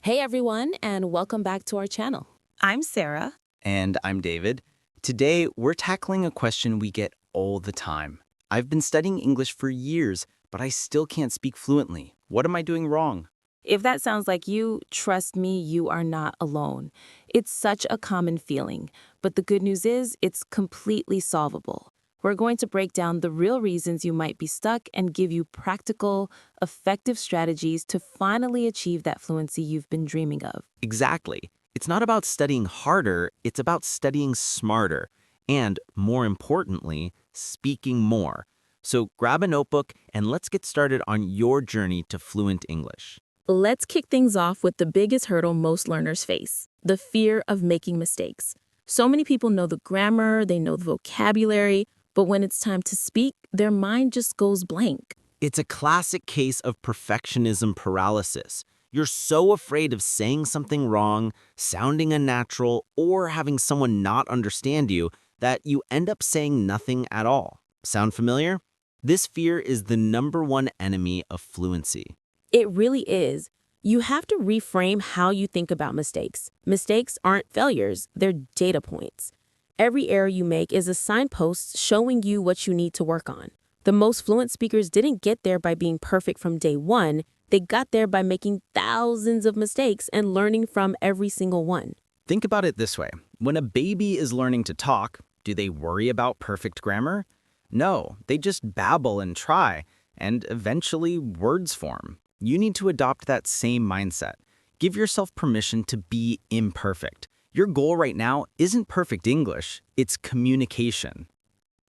Hey everyone, and welcome back to our channel. I'm Sarah. And I'm David. Today, we're tackling a question we get all the time. I've been studying English for years, but I still can't speak fluently. What am I doing wrong? If that sounds like you, trust me, you are not alone. It's such a common feeling, but the good news is it's completely solvable. We're going to break down the real reasons you might be stuck and give you practical, effective strategies to finally achieve that fluency you've been dreaming of. Exactly. It's not about studying harder, it's about studying smarter. And, more importantly, speaking more. So grab a notebook and let's get started on your journey to fluent English. Let's kick things off with the biggest hurdle most learners face, the fear of making mistakes. So many people know the grammar, they know the vocabulary, but when it's time to speak, their mind just goes blank. It's a classic case of perfectionism paralysis. You're so afraid of saying something wrong, sounding unnatural, or having someone not understand you that you end up saying nothing at all. Sound familiar? This fear is the #1 enemy of fluency. It really is. You have to reframe how you think about mistakes. Mistakes aren't failures, they're data points. Every error you make is a signpost showing you what you need to work on. The most fluent speakers didn't get there by being perfect from day one. They got there by making thousands of mistakes and learning from every single one. Think about it this way. When a baby is learning to talk, do they worry about perfect grammar? No, they just babble and try, and eventually words form. You need to adopt that same mindset. Give yourself permission to be imperfect. Your goal right now isn't perfect English, it's communication.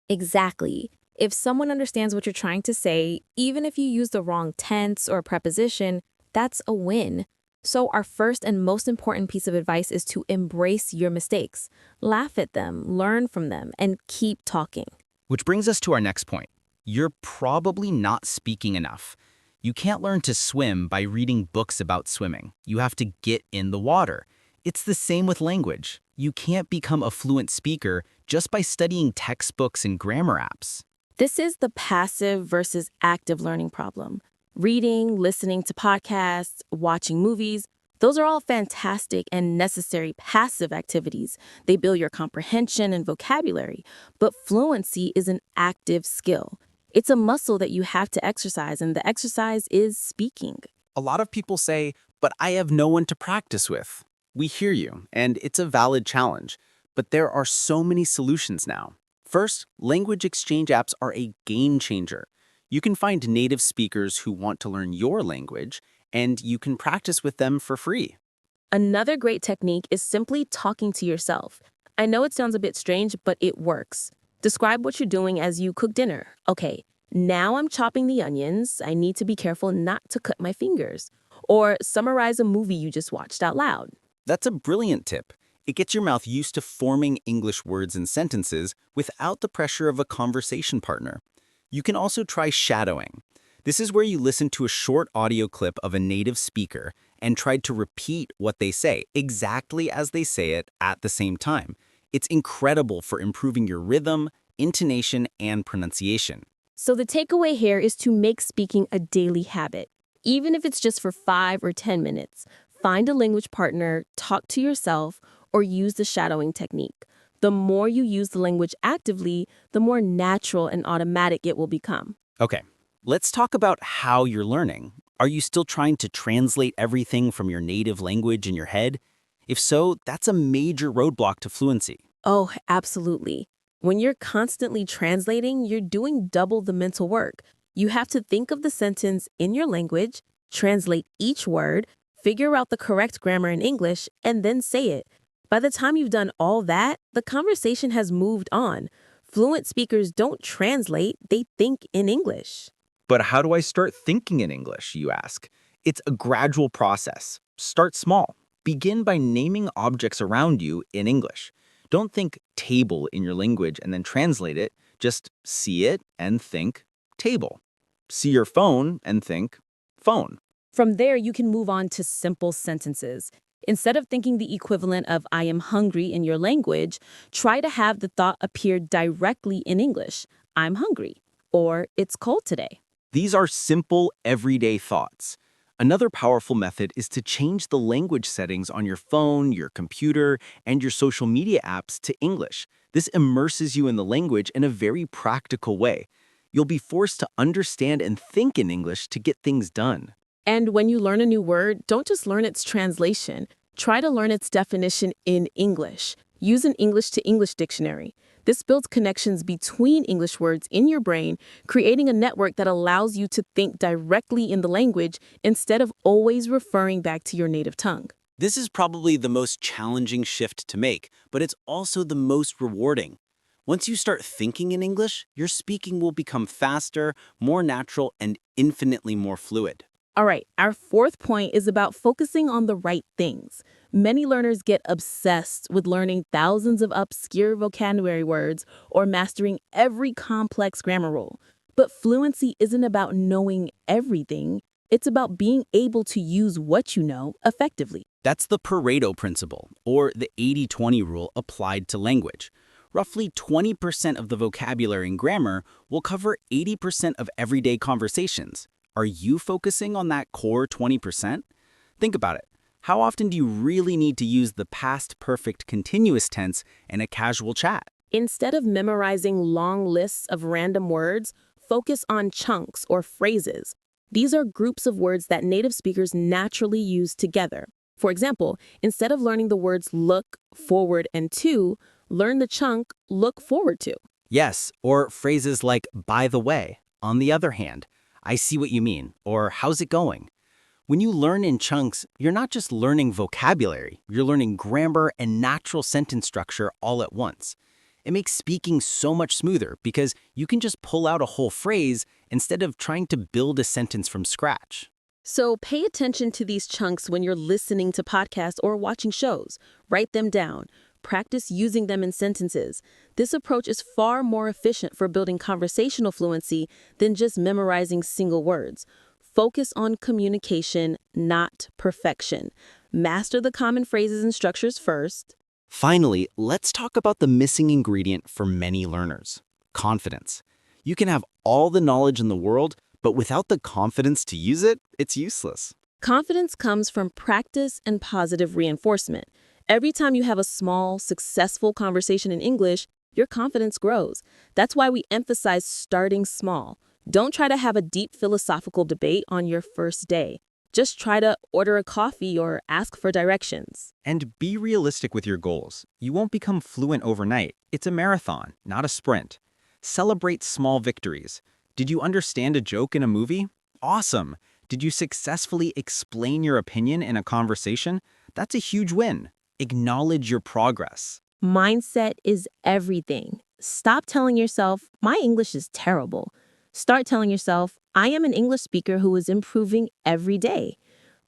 Exactly. If someone understands what you're trying to say, even if you use the wrong tense or preposition, that's a win. So our first and most important piece of advice is to embrace your mistakes. Laugh at them, learn from them, and keep talking. Which brings us to our next point. You're probably not speaking enough. You can't learn to swim by reading books about swimming. You have to get in the water. It's the same with language. You can't become a fluent speaker just by studying textbooks and grammar apps. This is the passive versus active learning problem. Reading, listening to podcasts, watching movies, those are all fantastic and necessary passive activities. They build your comprehension and vocabulary. But fluency is an active skill. It's a muscle that you have to exercise, and the exercise is speaking. A lot of people say, but I have no one to practice with. We hear you, and it's a valid challenge. But there are so many solutions now. First, language exchange apps are a game changer. You can find native speakers who want to learn your language, and you can practice with them for free. Another great technique is simply talking to yourself. I know it sounds a bit strange, but it works. Describe what you're doing as you cook dinner. Okay, now I'm chopping the onions. I need to be careful not to cut my fingers. Or summarize a movie you just watched out loud. That's a brilliant tip. It gets your mouth used to forming English words and sentences without the pressure of a conversation partner. You can also try shadowing. This is where you listen to a short audio clip of a native speaker and try to repeat what they say exactly as they say it at the same time. It's incredible for improving your rhythm, intonation, and pronunciation. So the takeaway here is to make speaking a daily habit. Even if it's just for 5 or 10 minutes, find a language partner, talk to yourself, or use the shadowing technique. The more you use the language actively, the more natural and automatic it will become. Okay, let's talk about how you're learning. Are you still trying to translate everything from your native language in your head? If so, that's a major roadblock to fluency. Oh, absolutely. When you're constantly translating, you're doing double the mental work. You have to think of the sentence in your language, translate each word, figure out the correct grammar in English, and then say it. By the time you've done all that, the conversation has moved on. Fluent speakers don't translate, they think in English. But how do I start thinking in English, you ask? It's a gradual process. Start small. Begin by naming objects around you in English. Don't think table in your language and then translate it. Just see it and think table. See your phone and think phone. From there, you can move on to simple sentences. Instead of thinking the equivalent of I am hungry in your language, try to have the thought appear directly in English. I'm hungry, or it's cold today. These are simple, everyday thoughts. Another powerful method is to change the language settings on your phone, your computer, and your social media apps to English. This immerses you in the language in a very practical way. You'll be forced to understand and think in English to get things done. And when you learn a new word, don't just learn its translation. Try to learn its definition in English. Use an English to English dictionary. This builds connections between English words in your brain, creating a network that allows you to think directly in the language instead of always referring back to your native tongue. This is probably the most challenging shift to make, but it's also the most rewarding. Once you start thinking in English, your speaking will become faster, more natural, and infinitely more fluid. All right, our fourth point is about focusing on the right things. Many learners get obsessed with learning thousands of obscure vocabulary words or mastering every complex grammar rule. But fluency isn't about knowing everything. It's about being able to use what you know effectively. That's the Pareto principle, or the 80-20 rule applied to language. Roughly 20% of the vocabulary and grammar will cover 80% of everyday conversations. Are you focusing on that core 20%? Think about it. How often do you really need to use the past perfect continuous tense in a casual chat? Instead of memorizing long lists of random words, focus on chunks or phrases. These are groups of words that native speakers naturally use together. For example, instead of learning the words look, forward, and to, learn the chunk look forward to. Yes, or phrases like by the way, on the other hand, I see what you mean, or how's it going? When you learn in chunks, you're not just learning vocabulary, you're learning grammar and natural sentence structure all at once. It makes speaking so much smoother because you can just pull out a whole phrase instead of trying to build a sentence from scratch. So pay attention to these chunks when you're listening to podcasts or watching shows. Write them down. Practice using them in sentences. This approach is far more efficient for building conversational fluency than just memorizing single words. Focus on communication, not perfection. Master the common phrases and structures first. Finally, let's talk about the missing ingredient for many learners: confidence. You can have all the knowledge in the world, but without the confidence to use it, it's useless. Confidence comes from practice and positive reinforcement. Every time you have a small, successful conversation in English, your confidence grows. That's why we emphasize starting small. Don't try to have a deep philosophical debate on your first day. Just try to order a coffee or ask for directions. And be realistic with your goals. You won't become fluent overnight. It's a marathon, not a sprint. Celebrate small victories. Did you understand a joke in a movie? Awesome. Did you successfully explain your opinion in a conversation? That's a huge win. Acknowledge your progress. Mindset is everything. Stop telling yourself, my English is terrible. Start telling yourself, I am an English speaker who is improving every day.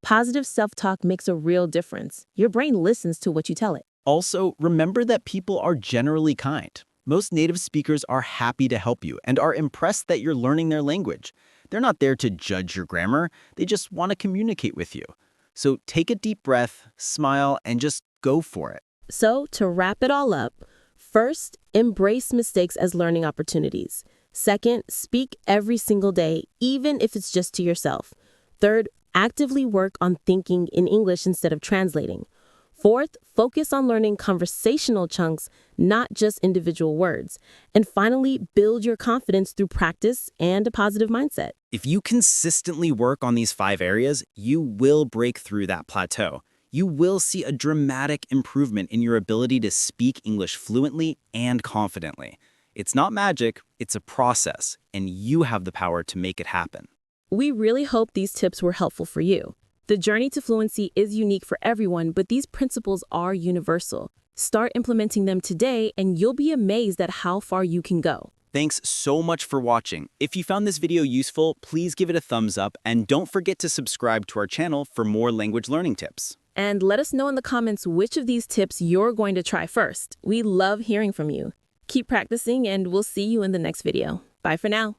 Positive self-talk makes a real difference. Your brain listens to what you tell it. Also, remember that people are generally kind. Most native speakers are happy to help you and are impressed that you're learning their language. They're not there to judge your grammar, they just want to communicate with you. So take a deep breath, smile, and just go for it. So, to wrap it all up, first, embrace mistakes as learning opportunities. Second, speak every single day, even if it's just to yourself. Third, actively work on thinking in English instead of translating. Fourth, focus on learning conversational chunks, not just individual words. And finally, build your confidence through practice and a positive mindset. If you consistently work on these 5 areas, you will break through that plateau. You will see a dramatic improvement in your ability to speak English fluently and confidently. It's not magic, it's a process, and you have the power to make it happen. We really hope these tips were helpful for you. The journey to fluency is unique for everyone, but these principles are universal. Start implementing them today, and you'll be amazed at how far you can go. Thanks so much for watching. If you found this video useful, please give it a thumbs up, and don't forget to subscribe to our channel for more language learning tips. And let us know in the comments which of these tips you're going to try first. We love hearing from you. Keep practicing, and we'll see you in the next video. Bye for now.